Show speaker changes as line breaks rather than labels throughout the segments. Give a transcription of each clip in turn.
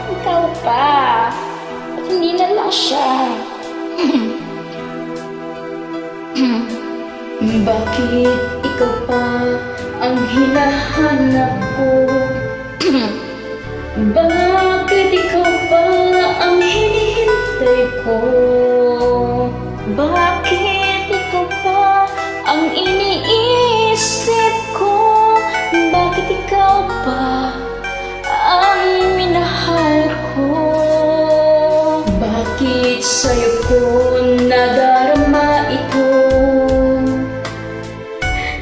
Ikaw pa. At hindi na lang siya.
Bakit ikaw pa ang hinahanap ko? Bakit ikaw pa ang hinihintay ko? Bakit ikaw pa ang iniisip ko? Bakit ikaw pa ang minahal ko? Bakit sa'yo ko nadarama ito?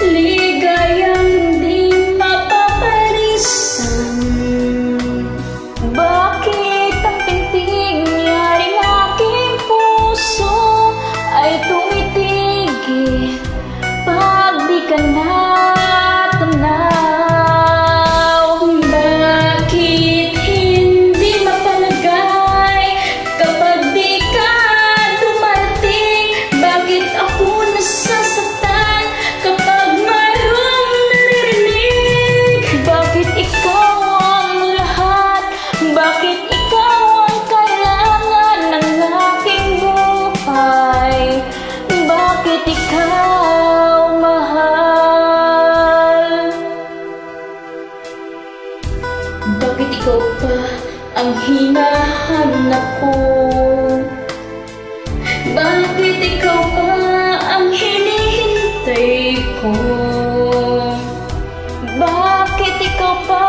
Ligayang hindi mapapalisan. Bakit ang pintig niyaring aking puso ay tumitigil pag di ka natanaw? Bakit hindi mapalagay kapag di ka dumating? Bakit ako nasasaktan kapag mayroong naririnig? Bakit ikaw ang lahat? Bakit ikaw ang kailangan ng aking buhay? Bakit ikaw mahal? Bakit ikaw pa ang hinahanap ko? Bakit ikaw pa ang hinihintay ko? Bakit ikaw pa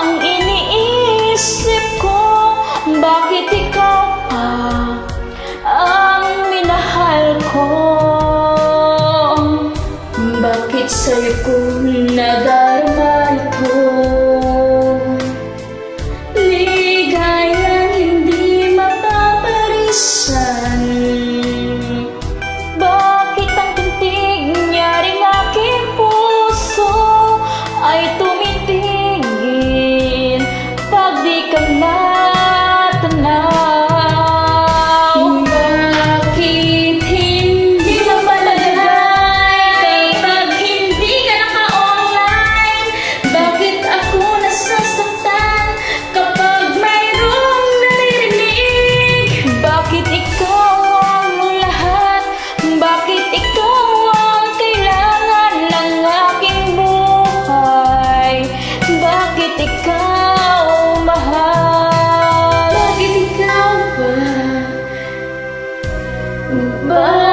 ang iniisip ko? Bakit ikaw pa ang minahal ko? Bakit sa'yo ko nadarama ito? Ligayang hindi mapapalisan. Bakit ang tintig niyaring aking puso ay tumitigil pag di ka natanaw? Bakit hindi mapalagay kapag hindi ka naka-online? Bakit ako nasasaktan kapag mayroong naririnig? Bakit ikaw ang lahat? Bakit ikaw ang kailangan ng aking buhay? Bakit ikaw mahal? Bakit ikaw ba?